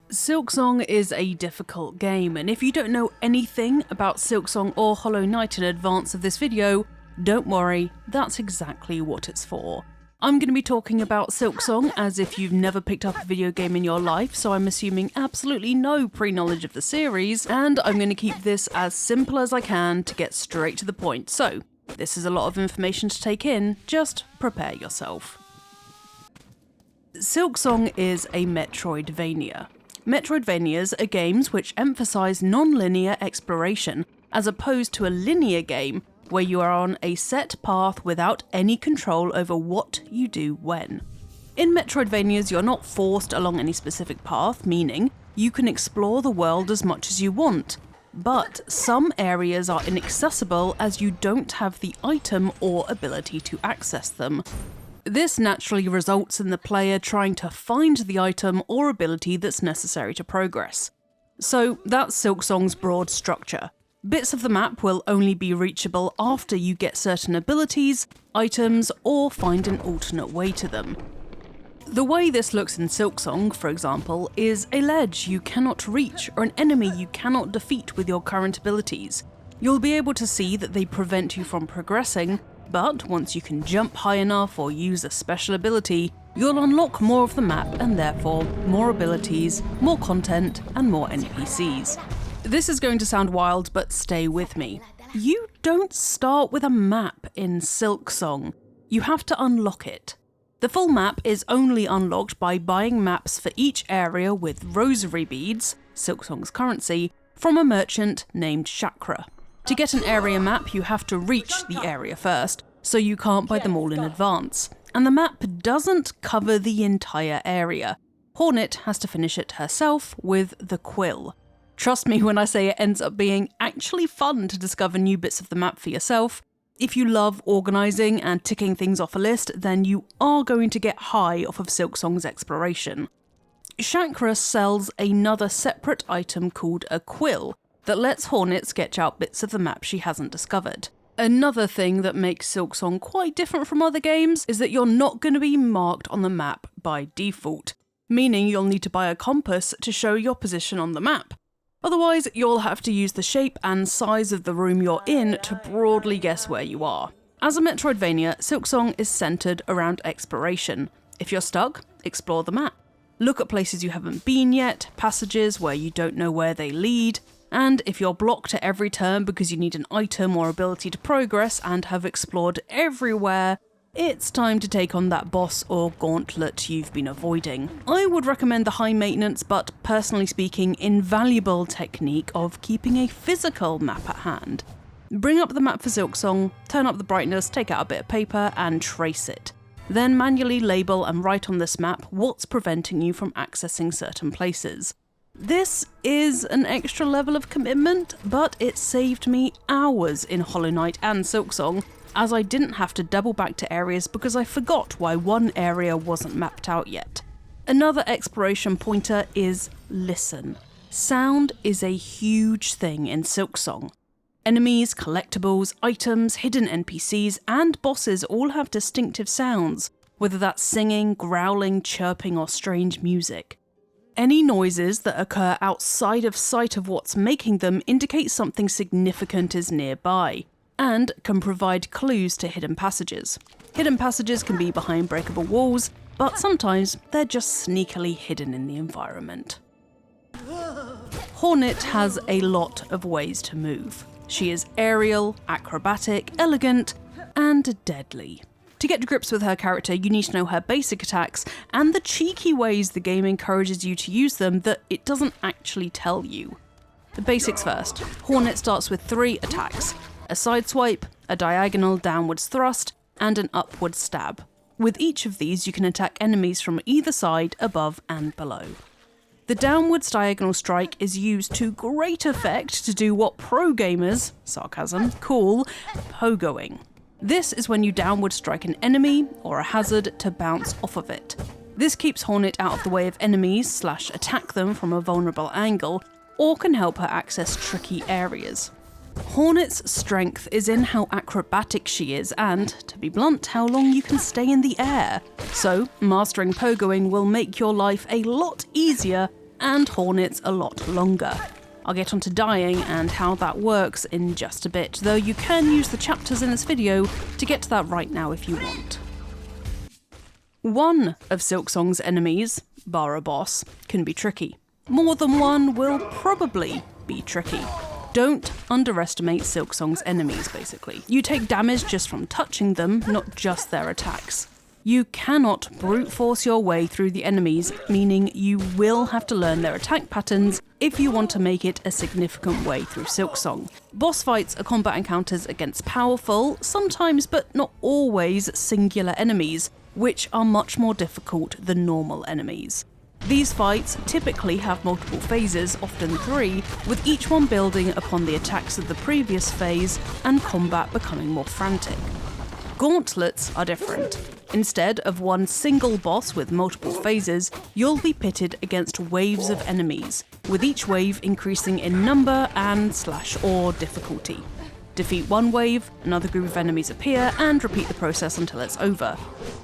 Silksong is a difficult game, and if you don't know anything about Silksong or Hollow Knight in advance of this video, don't worry, that's exactly what it's for. I'm going to be talking about Silksong as if you've never picked up a video game in your life, so I'm assuming absolutely no pre-knowledge of the series, and I'm going to keep this as simple as I can to get straight to the point. So, this is a lot of information to take in, just prepare yourself. Silksong is a Metroidvania. Metroidvanias are games which emphasise non-linear exploration, as opposed to a linear game where you are on a set path without any control over what you do when. In Metroidvanias, you're not forced along any specific path, meaning you can explore the world as much as you want, but some areas are inaccessible as you don't have the item or ability to access them. This naturally results in the player trying to find the item or ability that's necessary to progress. So that's Silksong's broad structure. Bits of the map will only be reachable after you get certain abilities, items, or find an alternate way to them. The way this looks in Silksong, for example, is a ledge you cannot reach or an enemy you cannot defeat with your current abilities. You'll be able to see that they prevent you from progressing, but once you can jump high enough or use a special ability, you'll unlock more of the map and therefore more abilities, more content, and more NPCs. This is going to sound wild, but stay with me. You don't start with a map in Silksong. You have to unlock it. The full map is only unlocked by buying maps for each area with rosary beads, Silksong's currency, from a merchant named Chakra. To get an area map, you have to reach the area first, so you can't buy them all in advance. And the map doesn't cover the entire area. Hornet has to finish it herself with the quill. Trust me when I say it ends up being actually fun to discover new bits of the map for yourself. If you love organising and ticking things off a list, then you are going to get high off of Silksong's exploration. Chakra sells another separate item called a quill that lets Hornet sketch out bits of the map she hasn't discovered. Another thing that makes Silksong quite different from other games is that you're not going to be marked on the map by default, meaning you'll need to buy a compass to show your position on the map. Otherwise, you'll have to use the shape and size of the room you're in to broadly guess where you are. As a Metroidvania, Silksong is centred around exploration. If you're stuck, explore the map. Look at places you haven't been yet, passages where you don't know where they lead, and if you're blocked at every turn because you need an item or ability to progress and have explored everywhere, it's time to take on that boss or gauntlet you've been avoiding. I would recommend the high maintenance but, personally speaking, invaluable technique of keeping a physical map at hand. Bring up the map for Silksong, turn up the brightness, take out a bit of paper and trace it. Then manually label and write on this map what's preventing you from accessing certain places. This is an extra level of commitment, but it saved me hours in Hollow Knight and Silksong, as I didn't have to double back to areas because I forgot why one area wasn't mapped out yet. Another exploration pointer is listen. Sound is a huge thing in Silksong. Enemies, collectibles, items, hidden NPCs, and bosses all have distinctive sounds, whether that's singing, growling, chirping, or strange music. Any noises that occur outside of sight of what's making them indicate something significant is nearby, and can provide clues to hidden passages. Hidden passages can be behind breakable walls, but sometimes they're just sneakily hidden in the environment. Hornet has a lot of ways to move. She is aerial, acrobatic, elegant, and deadly. To get to grips with her character, you need to know her basic attacks and the cheeky ways the game encourages you to use them that it doesn't actually tell you. The basics first. Hornet starts with 3 attacks: a side swipe, a diagonal downwards thrust, and an upward stab. With each of these, you can attack enemies from either side, above and below. The downwards diagonal strike is used to great effect to do what pro gamers, sarcasm, call pogoing. This is when you downward strike an enemy or a hazard to bounce off of it. This keeps Hornet out of the way of enemies / attack them from a vulnerable angle, or can help her access tricky areas. Hornet's strength is in how acrobatic she is and, to be blunt, how long you can stay in the air. So, mastering pogoing will make your life a lot easier and Hornets a lot longer. I'll get onto dying and how that works in just a bit, though you can use the chapters in this video to get to that right now if you want. One of Silksong's enemies, bar a boss, can be tricky. More than one will probably be tricky. Don't underestimate Silksong's enemies, basically. You take damage just from touching them, not just their attacks. You cannot brute force your way through the enemies, meaning you will have to learn their attack patterns if you want to make it a significant way through Silksong. Boss fights are combat encounters against powerful, sometimes but not always singular enemies, which are much more difficult than normal enemies. These fights typically have multiple phases, often 3, with each one building upon the attacks of the previous phase and combat becoming more frantic. Gauntlets are different. Instead of one single boss with multiple phases, you'll be pitted against waves of enemies, with each wave increasing in number and/or difficulty. Defeat one wave, another group of enemies appear, and repeat the process until it's over.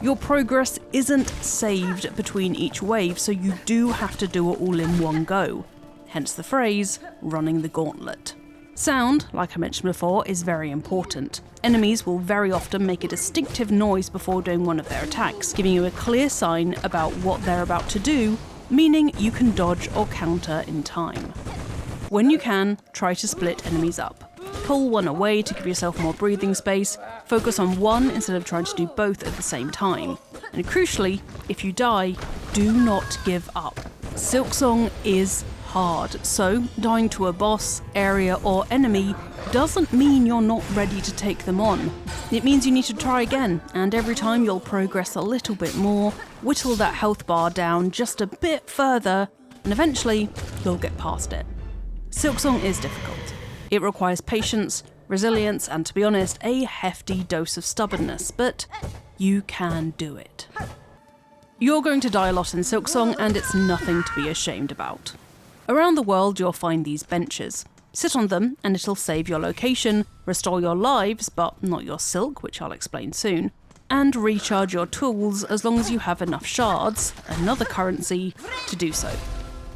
Your progress isn't saved between each wave, so you do have to do it all in one go. Hence the phrase, running the gauntlet. Sound, like I mentioned before, is very important. Enemies will very often make a distinctive noise before doing one of their attacks, giving you a clear sign about what they're about to do, meaning you can dodge or counter in time. When you can, try to split enemies up. Pull one away to give yourself more breathing space, focus on one instead of trying to do both at the same time. And crucially, if you die, do not give up. Silksong is hard, so dying to a boss, area or enemy doesn't mean you're not ready to take them on. It means you need to try again, and every time you'll progress a little bit more, whittle that health bar down just a bit further, and eventually you'll get past it. Silksong is difficult. It requires patience, resilience, and to be honest, a hefty dose of stubbornness, but you can do it. You're going to die a lot in Silksong, and it's nothing to be ashamed about. Around the world, you'll find these benches. Sit on them, and it'll save your location, restore your lives, but not your silk, which I'll explain soon, and recharge your tools as long as you have enough shards, another currency, to do so.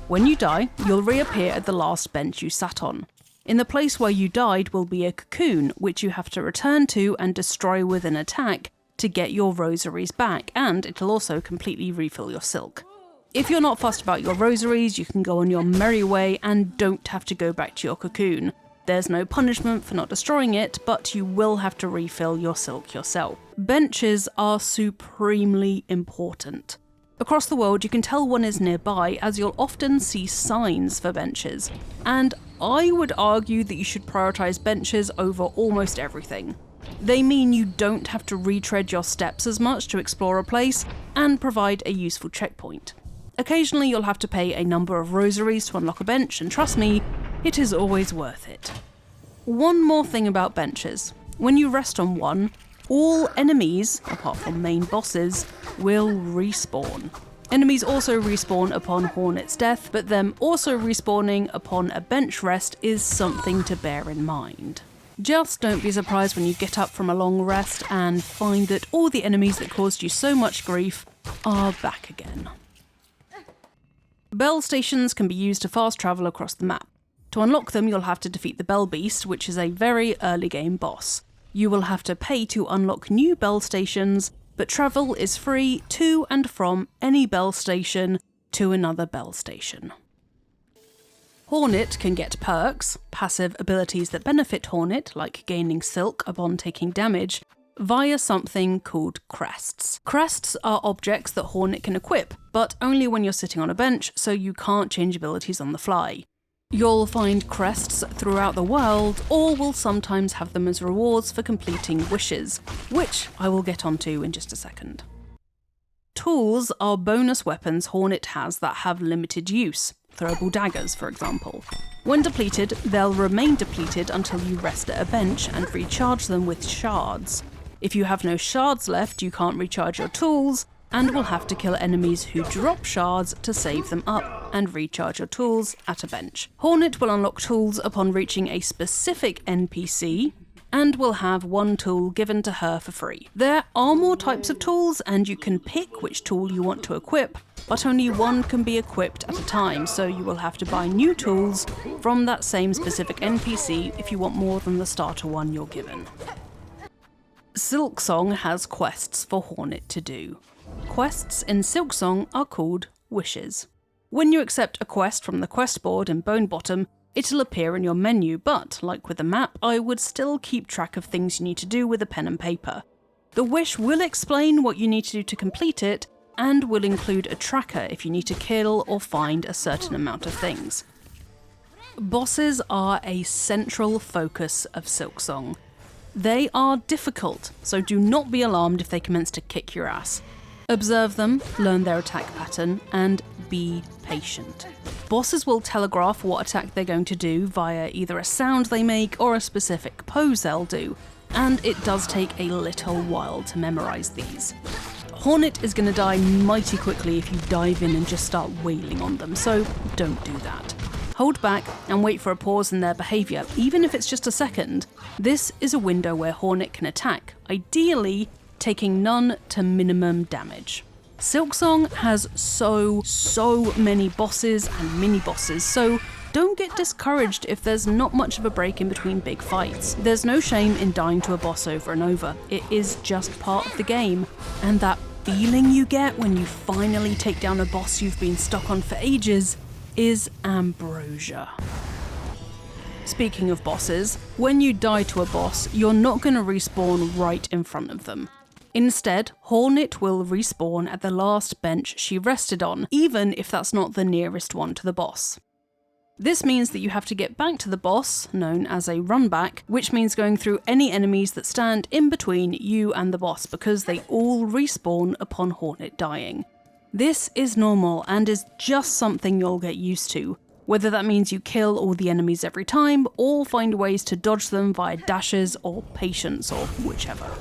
When you die, you'll reappear at the last bench you sat on. In the place where you died will be a cocoon, which you have to return to and destroy with an attack to get your rosaries back, and it'll also completely refill your silk. If you're not fussed about your rosaries, you can go on your merry way and don't have to go back to your cocoon. There's no punishment for not destroying it, but you will have to refill your silk yourself. Benches are supremely important. Across the world, you can tell one is nearby as you'll often see signs for benches, and I would argue that you should prioritise benches over almost everything. They mean you don't have to retread your steps as much to explore a place and provide a useful checkpoint. Occasionally you'll have to pay a number of rosaries to unlock a bench, and trust me, it is always worth it. One more thing about benches. When you rest on one, all enemies, apart from main bosses, will respawn. Enemies also respawn upon Hornet's death, but them also respawning upon a bench rest is something to bear in mind. Just don't be surprised when you get up from a long rest and find that all the enemies that caused you so much grief are back again. Bell stations can be used to fast travel across the map. To unlock them, you'll have to defeat the Bell Beast, which is a very early game boss. You will have to pay to unlock new bell stations, but travel is free to and from any bell station to another bell station. Hornet can get perks, passive abilities that benefit Hornet, like gaining silk upon taking damage, via something called crests. Crests are objects that Hornet can equip, but only when you're sitting on a bench, so you can't change abilities on the fly. You'll find crests throughout the world, or will sometimes have them as rewards for completing wishes, which I will get onto in just a second. Tools are bonus weapons Hornet has that have limited use, throwable daggers for example. When depleted, they'll remain depleted until you rest at a bench and recharge them with shards. If you have no shards left, you can't recharge your tools, and will have to kill enemies who drop shards to save them up and recharge your tools at a bench. Hornet will unlock tools upon reaching a specific NPC, and will have one tool given to her for free. There are more types of tools, and you can pick which tool you want to equip, but only one can be equipped at a time, so you will have to buy new tools from that same specific NPC if you want more than the starter one you're given. Silksong has quests for Hornet to do. Quests in Silksong are called wishes. When you accept a quest from the quest board in Bonebottom, it'll appear in your menu, but, like with the map, I would still keep track of things you need to do with a pen and paper. The wish will explain what you need to do to complete it, and will include a tracker if you need to kill or find a certain amount of things. Bosses are a central focus of Silksong. They are difficult, so do not be alarmed if they commence to kick your ass. Observe them, learn their attack pattern, and be patient. Bosses will telegraph what attack they're going to do via either a sound they make or a specific pose they'll do, and it does take a little while to memorize these. Hornet is going to die mighty quickly if you dive in and just start wailing on them, so don't do that. Hold back and wait for a pause in their behaviour, even if it's just a second. This is a window where Hornet can attack, ideally taking none to minimum damage. Silksong has so many bosses and mini-bosses, so don't get discouraged if there's not much of a break in between big fights. There's no shame in dying to a boss over and over. It is just part of the game, and that feeling you get when you finally take down a boss you've been stuck on for ages is ambrosia. Speaking of bosses, when you die to a boss, you're not going to respawn right in front of them. Instead, Hornet will respawn at the last bench she rested on, even if that's not the nearest one to the boss. This means that you have to get back to the boss, known as a runback, which means going through any enemies that stand in between you and the boss, because they all respawn upon Hornet dying. This is normal and is just something you'll get used to, whether that means you kill all the enemies every time, or find ways to dodge them via dashes or patience, or whichever.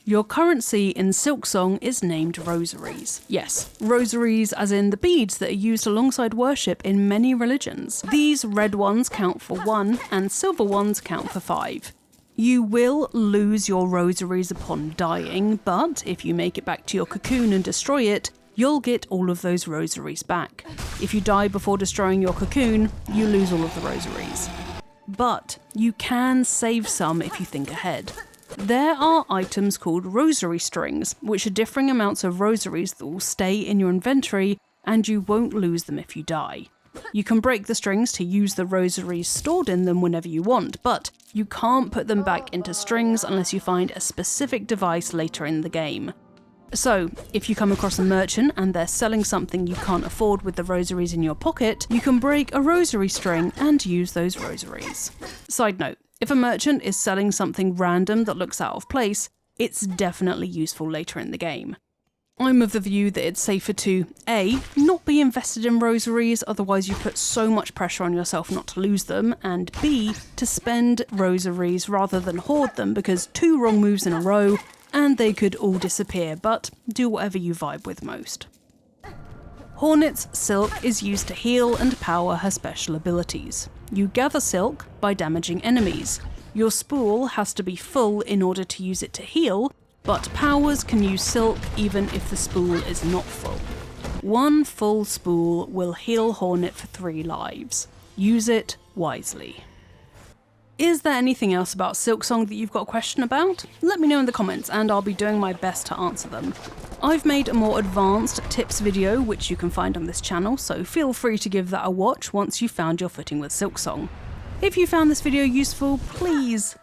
Your currency in Silksong is named rosaries. Yes, rosaries as in the beads that are used alongside worship in many religions. These red ones count for 1 and silver ones count for 5. You will lose your rosaries upon dying, but if you make it back to your cocoon and destroy it, you'll get all of those rosaries back. If you die before destroying your cocoon, you lose all of the rosaries. But you can save some if you think ahead. There are items called rosary strings, which are differing amounts of rosaries that will stay in your inventory and you won't lose them if you die. You can break the strings to use the rosaries stored in them whenever you want, but you can't put them back into strings unless you find a specific device later in the game. So, if you come across a merchant and they're selling something you can't afford with the rosaries in your pocket, you can break a rosary string and use those rosaries. Side note, if a merchant is selling something random that looks out of place, it's definitely useful later in the game. I'm of the view that it's safer to A, not be invested in rosaries, otherwise you put so much pressure on yourself not to lose them, and B, to spend rosaries rather than hoard them, because 2 wrong moves in a row and they could all disappear, but do whatever you vibe with most. Hornet's silk is used to heal and power her special abilities. You gather silk by damaging enemies. Your spool has to be full in order to use it to heal, but powers can use silk even if the spool is not full. 1 full spool will heal Hornet for 3 lives. Use it wisely. Is there anything else about Silksong that you've got a question about? Let me know in the comments and I'll be doing my best to answer them. I've made a more advanced tips video which you can find on this channel, so feel free to give that a watch once you've found your footing with Silksong. If you found this video useful, please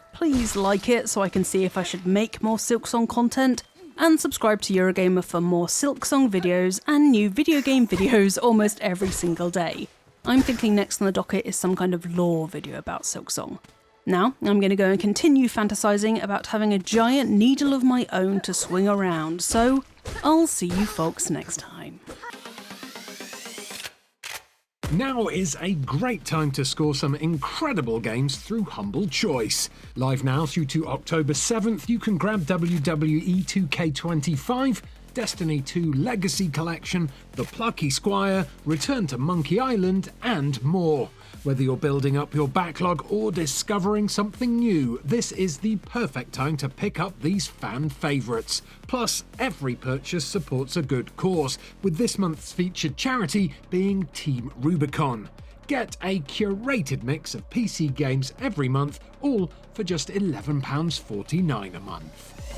like it so I can see if I should make more Silksong content, and subscribe to Eurogamer for more Silksong videos and new video game videos almost every single day. I'm thinking next on the docket is some kind of lore video about Silksong. Now, I'm going to go and continue fantasizing about having a giant needle of my own to swing around, so I'll see you folks next time. Now is a great time to score some incredible games through Humble Choice. Live now through to October 7th, you can grab WWE 2K25, Destiny 2 Legacy Collection, The Plucky Squire, Return to Monkey Island, and more. Whether you're building up your backlog or discovering something new, this is the perfect time to pick up these fan favourites. Plus, every purchase supports a good cause, with this month's featured charity being Team Rubicon. Get a curated mix of PC games every month, all for just £11.49 a month.